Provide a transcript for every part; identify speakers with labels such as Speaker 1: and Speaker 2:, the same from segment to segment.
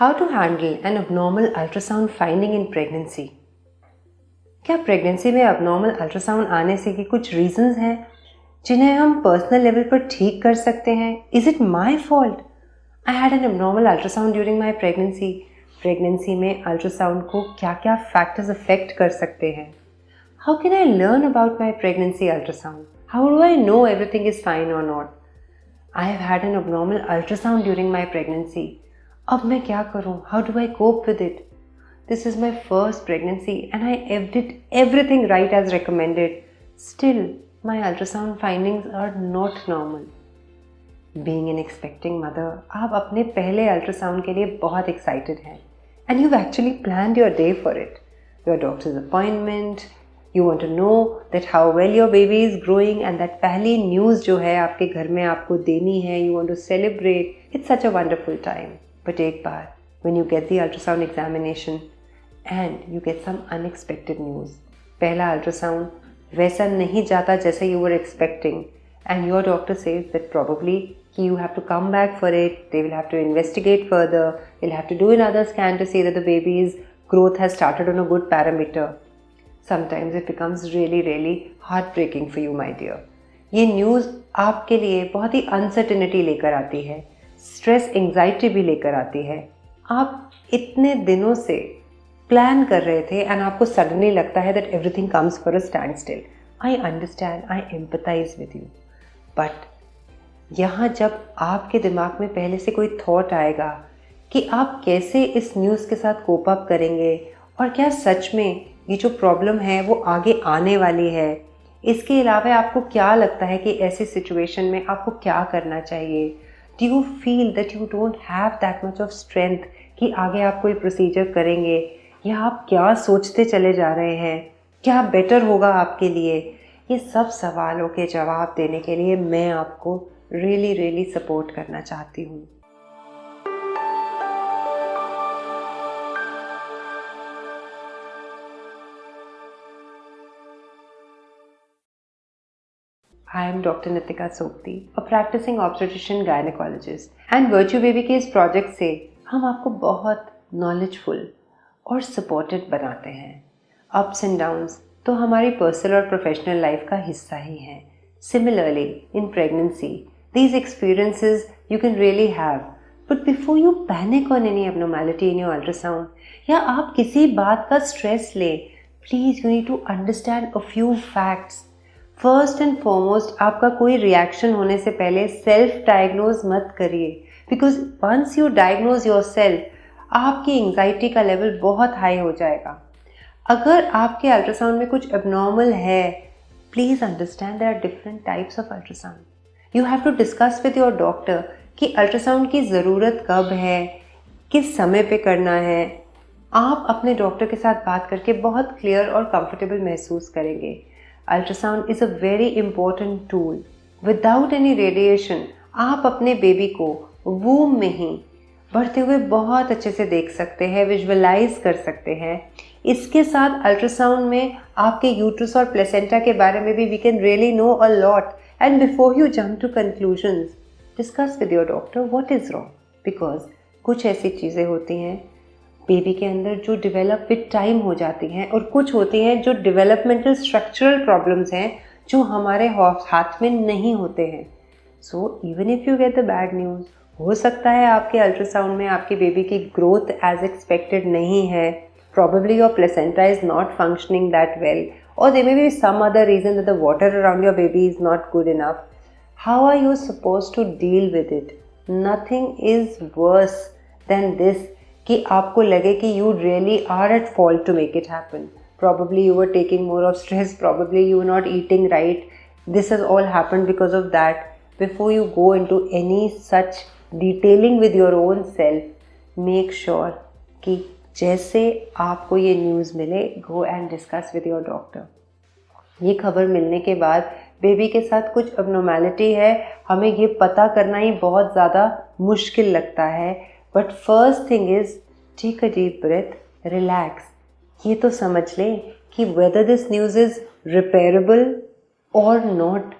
Speaker 1: How to handle an abnormal ultrasound finding in pregnancy? क्या pregnancy में abnormal ultrasound आने से की कुछ रीजंस हैं जिन्हें हम पर्सनल लेवल पर ठीक कर सकते हैं? Is it my fault? I had an abnormal ultrasound during my pregnancy. Pregnancy में अल्ट्रासाउंड को क्या क्या फैक्टर्स अफेक्ट कर सकते हैं? How can I learn about my pregnancy ultrasound? How do I know everything is fine और not? I have had an abnormal ultrasound during my pregnancy. अब मैं क्या करूँ? How do I cope with it? This is my first pregnancy and I did everything right as recommended. Still, my ultrasound findings are not normal. Being an expecting mother, आप अपने पहले ultrasound के लिए बहुत excited हैं and you've actually planned your day for it. Your doctor's appointment, you want to know that how well your baby is growing and that पहली news जो है आपके घर में आपको देनी है, you want to celebrate. It's such a wonderful time. But एक बार when you get the ultrasound examination and you get some unexpected news. पहला अल्ट्रासाउंड वैसा नहीं जाता जैसे you were expecting and your doctor says that probably you have to come back for it, they will have to investigate further, they'll have to do another scan to see that the baby's growth has started on a good parameter. Sometimes it becomes really heartbreaking for you, my dear. ये news आपके लिए बहुत ही uncertainty लेकर आती है, stress anxiety भी लेकर आती है. आप इतने दिनों से प्लान कर रहे थे एंड आपको सडनली लगता है that everything comes for a standstill. I understand, I empathise with you. But यहाँ जब आपके दिमाग में पहले से कोई थॉट आएगा कि आप कैसे इस न्यूज़ के साथ कोप अप करेंगे और क्या सच में ये जो प्रॉब्लम है वो आगे आने वाली है, इसके अलावा आपको क्या लगता है कि ऐसी सिचुएशन में आपको क्या करना चाहिए? Do you feel that you don't have that much of strength कि आगे आप कोई प्रोसीजर करेंगे, या आप क्या सोचते चले जा रहे हैं, क्या बेटर होगा आपके लिए? ये सब सवालों के जवाब देने के लिए मैं आपको रियली सपोर्ट करना चाहती हूँ. I am Dr. Nitika Sokti, a practicing obstetrician gynecologist, and Virtue Baby के इस प्रोजेक्ट से हम आपको बहुत नॉलेजफुल और सपोर्टेड बनाते हैं. अप्स एंड डाउन्स तो हमारी पर्सनल और प्रोफेशनल लाइफ का हिस्सा ही हैं. Similarly in pregnancy these experiences you can really have, but before you panic on any abnormality in your ultrasound या आप किसी बात का स्ट्रेस ले, please you need to understand a few facts. First and foremost, आपका कोई reaction होने से पहले सेल्फ डायग्नोज मत करिए, because once you diagnose yourself आपकी एंजाइटी का लेवल बहुत हाई हो जाएगा. अगर आपके अल्ट्रासाउंड में कुछ एबनॉर्मल है, please understand there are different types of ultrasound. You have to discuss with your doctor कि अल्ट्रासाउंड की ज़रूरत कब है, किस समय पे करना है. आप अपने डॉक्टर के साथ बात करके बहुत क्लियर और कंफर्टेबल महसूस करेंगे. Ultrasound is a very important tool. Without any radiation आप अपने बेबी को वूम में ही बढ़ते हुए बहुत अच्छे से देख सकते हैं, विजुअलाइज कर सकते हैं. इसके साथ अल्ट्रासाउंड में आपके यूट्रस और प्लेसेंटा के बारे में भी we can really know a lot. And before you jump to conclusions, discuss with your doctor what is wrong, because कुछ ऐसी चीज़ें होती हैं बेबी के अंदर जो डेवलप विद टाइम हो जाती हैं, और कुछ होती हैं जो डेवलपमेंटल स्ट्रक्चरल प्रॉब्लम्स हैं जो हमारे हाथ में नहीं होते हैं. So even if you get the bad news, हो सकता है आपके अल्ट्रासाउंड में आपकी बेबी की ग्रोथ एज एक्सपेक्टेड नहीं है, probably your placenta is not functioning that well, or there may be some other reason that the water around your baby is not good enough. How are you supposed to deal with it? Nothing is worse than this कि आपको लगे कि you really are at fault to make it happen. Probably you were taking more of stress, probably you were not eating right. This has all happened because of that. Before you go into any such detailing with your own self, make sure कि जैसे आपको ये news मिले, go and discuss with your doctor. ये खबर मिलने के बाद बेबी के साथ कुछ abnormality है, हमें ये पता करना ही बहुत ज़्यादा मुश्किल लगता है. But first thing is take a deep breath, relax. ये तो समझ लें कि whether this news is repairable or not,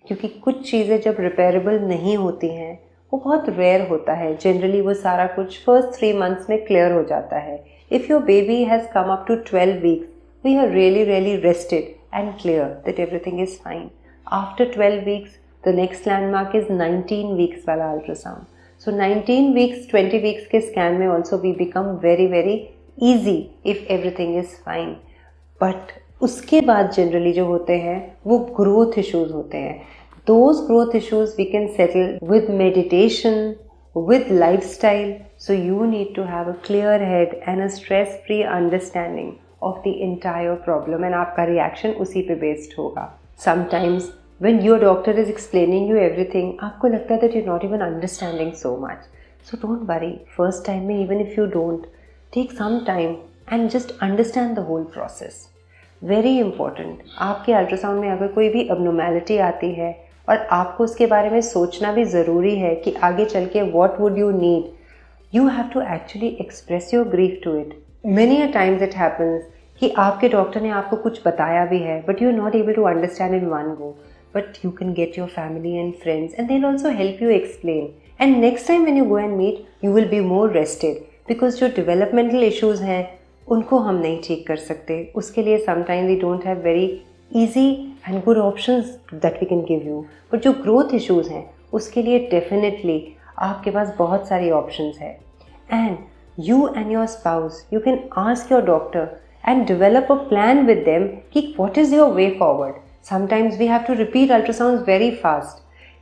Speaker 1: क्योंकि कुछ चीज़ें जब रिपेयरेबल नहीं होती हैं वो बहुत रेयर होता है. जनरली वो सारा कुछ फर्स्ट 3 मंथ्स में क्लियर हो जाता है. If your baby has come up to 12 weeks, we are really rested and clear that everything is fine. After 12 weeks, the next landmark is 19 weeks वाला ultrasound. So 19 weeks, 20 weeks के scan में also we become very easy if everything is fine. But उसके बाद generally जो होते हैं वो growth issues होते हैं. Those growth issues we can settle with meditation, with lifestyle. So you need to have a clear head and a stress-free understanding of the entire problem, and आपका reaction उसी पे based होगा. Sometimes when your doctor is explaining you everything, आपको लगता है that you're not even understanding so much. So don't worry. First time में even if you don't, take some time and just understand the whole process. Very important. आपके ultrasound में अगर कोई भी abnormality आती है और आपको उसके बारे में सोचना भी ज़रूरी है कि आगे चल के what would you need, you have to actually express your grief to it. Many a times it happens कि आपके डॉक्टर ने आपको कुछ बताया भी है but you're not able to understand in one go. But you can get your family and friends and they'll also help you explain. And next time when you go and meet, you will be more rested. Because जो developmental issues हैं, उनको हम नहीं ठीक कर सकते. उसके लिए sometimes we don't have very easy and good options that we can give you. But जो growth issues हैं, उसके लिए definitely आपके पास बहुत सारी options है. And you and your spouse, you can ask your doctor and develop a plan with them कि what is your way forward. Sometimes we have to repeat ultrasounds very fast.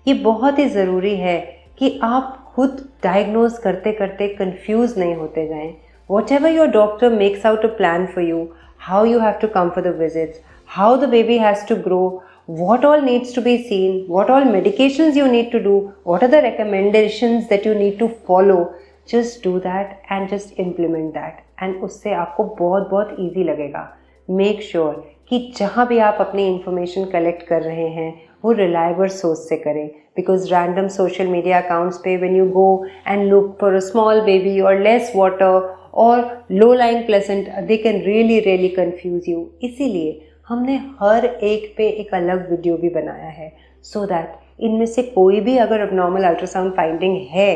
Speaker 1: ये बहुत ही ज़रूरी है कि आप खुद diagnose करते करते confused नहीं होते जाएं. Whatever your doctor makes out a plan for you, how you have to come for the visits, how the baby has to grow, what all needs to be seen, what all medications you need to do, what are the recommendations that you need to follow, just do that and just implement that. And उससे आपको बहुत easy लगेगा. Make sure कि जहाँ भी आप अपनी information collect कर रहे हैं वो रिलायबल सोर्स से करें. Because random social media accounts पे when you go and look for a small baby और लेस वाटर और low line placenta, they can really confuse you. इसीलिए हमने हर एक पे एक अलग वीडियो भी बनाया है सो दैट इनमें से कोई भी अगर abnormal अल्ट्रासाउंड फाइंडिंग है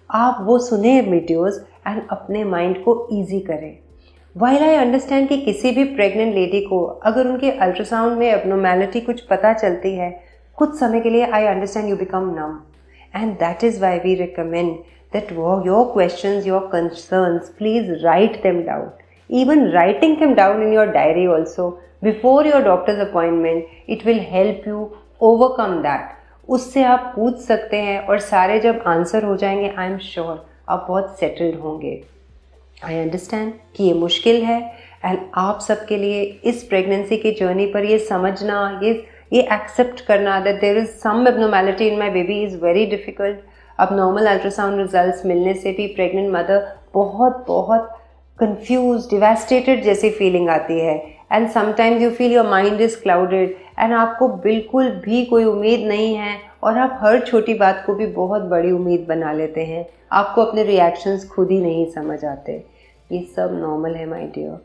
Speaker 1: आप वो सुने वीडियोज़ एंड अपने माइंड को ईजी करें. While I understand कि किसी भी प्रेग्नेंट लेडी को अगर उनके अल्ट्रासाउंड में एबनॉर्मैलिटी कुछ पता चलती है कुछ समय के लिए, I understand you become numb, and that is why we recommend that your questions, your concerns, please write them down. Even writing them down in your diary also before your doctor's appointment, it will help you overcome that. उससे आप पूछ सकते हैं और सारे जब answer हो जाएंगे I am sure आप बहुत सेटल्ड होंगे. आई अंडरस्टैंड कि ये मुश्किल है एंड आप सबके लिए इस प्रेगनेंसी की जर्नी पर ये समझना, ये एक्सेप्ट करना that there is some abnormality in my baby is very difficult. अब नॉर्मल अल्ट्रासाउंड रिजल्ट्स मिलने से भी प्रेग्नेंट मदर बहुत कंफ्यूज, डिवास्टेटेड जैसी फीलिंग आती है and sometimes you feel your mind is clouded and आपको बिल्कुल भी कोई उम्मीद नहीं है और आप हर छोटी बात को भी बहुत बड़ी उम्मीद बना लेते हैं. आपको अपने रिएक्शंस खुद ही नहीं समझ आते. ये सब नॉर्मल है माय डियर.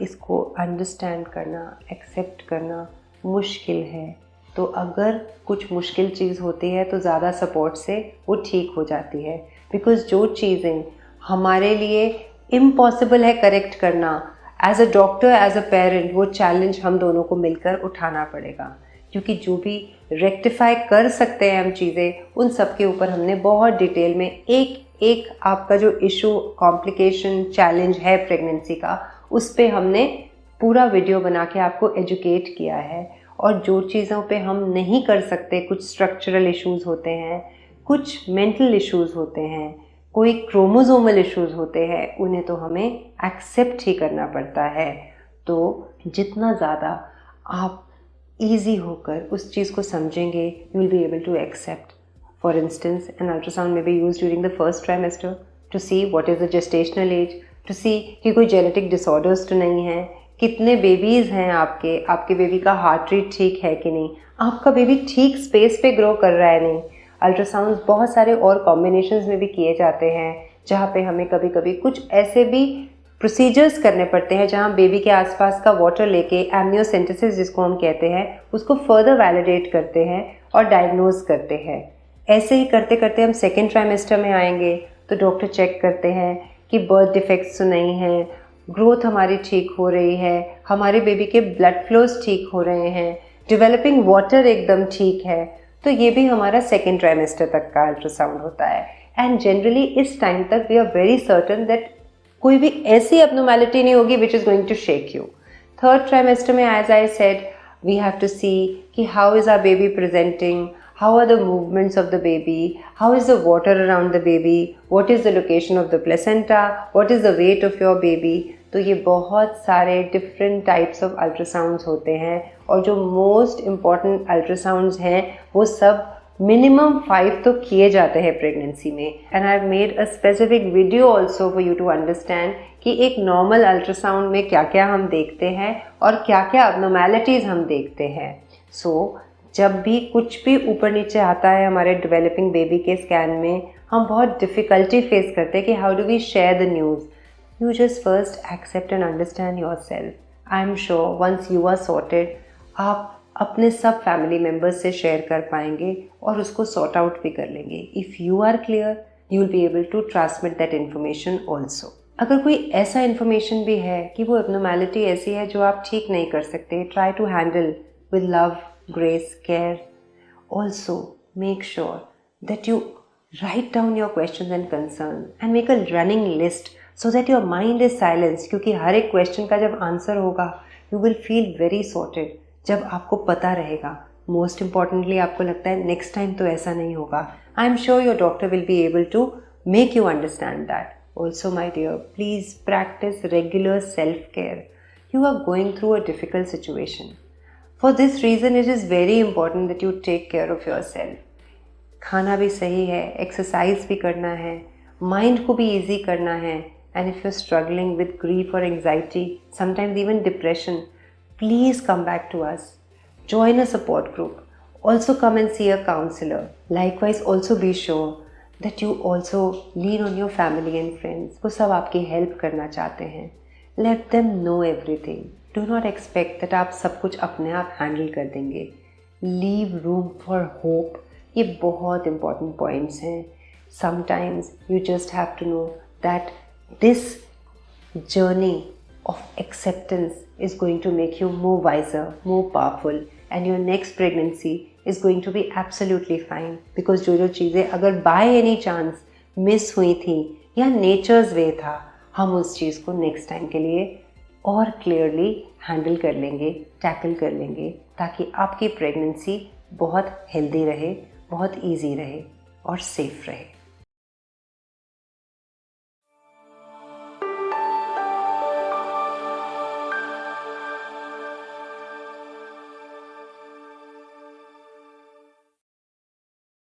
Speaker 1: इसको अंडरस्टैंड करना, एक्सेप्ट करना मुश्किल है. तो अगर कुछ मुश्किल चीज़ होती है तो ज़्यादा सपोर्ट से वो ठीक हो जाती है. बिकॉज़ जो चीज़ें हमारे लिए इम्पॉसिबल है करेक्ट करना, as a doctor, as a parent, वो चैलेंज हम दोनों को मिलकर उठाना पड़ेगा. क्योंकि जो भी रेक्टिफाई कर सकते हैं हम चीज़ें, उन सब के ऊपर हमने बहुत डिटेल में एक आपका जो इशू, कॉम्प्लिकेशन, चैलेंज है प्रेगनेंसी का, उस पे हमने पूरा वीडियो बना के आपको एजुकेट किया है. और जो चीज़ों पे हम नहीं कर सकते, कुछ स्ट्रक्चरल इश्यूज़ होते हैं, कुछ मेंटल इश्यूज़ होते हैं, कोई क्रोमोसोमल इश्यूज़ होते हैं, उन्हें तो हमें एक्सेप्ट ही करना पड़ता है. तो जितना ज़्यादा आप ईजी होकर उस चीज़ को समझेंगे, you will be able to accept. For instance, an ultrasound may be use during the first trimester to see what is the gestational age, to see कि कोई जेनेटिक डिसऑर्डर्स तो नहीं है, कितने बेबीज़ हैं आपके बेबी का हार्ट रेट ठीक है कि नहीं, आपका बेबी ठीक स्पेस पे ग्रो कर रहा है नहीं. अल्ट्रासाउंड बहुत सारे और कॉम्बिनेशंस में भी किए जाते हैं जहाँ पे हमें कभी कभी कुछ ऐसे भी प्रोसीजर्स करने पड़ते हैं जहाँ बेबी के आसपास का वाटर लेके एमनियोसेंटेसिस जिसको हम कहते हैं उसको फर्दर वैलिडेट करते हैं और डायग्नोज करते हैं. ऐसे ही करते करते हम सेकेंड ट्राइमेस्टर में आएंगे तो डॉक्टर चेक करते हैं कि बर्थ डिफेक्ट्स तो नहीं हैं, ग्रोथ हमारी ठीक हो रही है, हमारे बेबी के ब्लड फ्लोज ठीक हो रहे हैं, डेवलपिंग वाटर एकदम ठीक है। तो ये भी हमारा सेकेंड ट्राइमेस्टर तक का अल्ट्रासाउंड होता है। एंड जनरली इस टाइम तक we are very certain that कोई भी ऐसी एब्नॉर्मैलिटी नहीं होगी which is going to shake you. Third trimester में as I said we have to see कि how is our baby presenting, how are the movements of the baby, how is the water around the baby, what is the location of the placenta, what is the weight of your baby। तो ये बहुत सारे different types of ultrasounds होते हैं और जो most important ultrasounds हैं वो सब मिनिमम 5 तो किए जाते हैं प्रेगनेंसी में। And I have made a specific video also for you to understand कि एक नॉर्मल अल्ट्रासाउंड में क्या क्या हम देखते हैं और क्या क्या अबनॉर्मैलिटीज़ हम देखते हैं। जब भी कुछ भी ऊपर नीचे आता है हमारे डेवलपिंग बेबी के स्कैन में, हम बहुत डिफ़िकल्टी फेस करते हैं कि how do we share the news. You just first accept and understand yourself. I am sure once you are sorted आप अपने सब फैमिली मेम्बर्स से शेयर कर पाएंगे और उसको सॉर्ट आउट भी कर लेंगे। If you are clear you will be able to transmit that information also. अगर कोई ऐसा इन्फॉर्मेशन भी है कि वो एब्नॉर्मैलिटी ऐसी है जो आप ठीक नहीं कर सकते, try to handle with love, grace, care. Also, make sure that you write down your questions and concerns and make a running list so that your mind is silenced, क्योंकि हर एक क्वेश्चन का जब आंसर होगा you will feel very sorted जब आपको पता रहेगा। Most importantly आपको लगता है next time तो ऐसा नहीं होगा। I am sure your doctor will be able to make you understand that. Also my dear, please practice regular self-care. You are going through a difficult situation. For this reason it is very important that you take care of yourself. खाना भी सही है, exercise भी करना है, mind को भी easy करना है। And if you are struggling with grief और anxiety, sometimes even depression, please come back to us, join a support group, also come and see a counselor. Likewise also be sure that you also lean on your family and friends. वो सब आपकी help करना चाहते हैं। Let them know everything. Do not expect that आप सब कुछ अपने आप हैंडल कर देंगे। Leave room for hope. ये बहुत important points हैं। Sometimes you just have to know that this journey of acceptance is going to make you more wiser, more powerful, and your next pregnancy is going to be absolutely fine. Because जो चीज़ें अगर by any chance miss हुई थी या nature's way था, हम उस चीज़ को next time के लिए और क्लियरली हैंडल कर लेंगे, टैकल कर लेंगे, ताकि आपकी प्रेगनेंसी बहुत हेल्दी रहे, बहुत इजी रहे और सेफ रहे।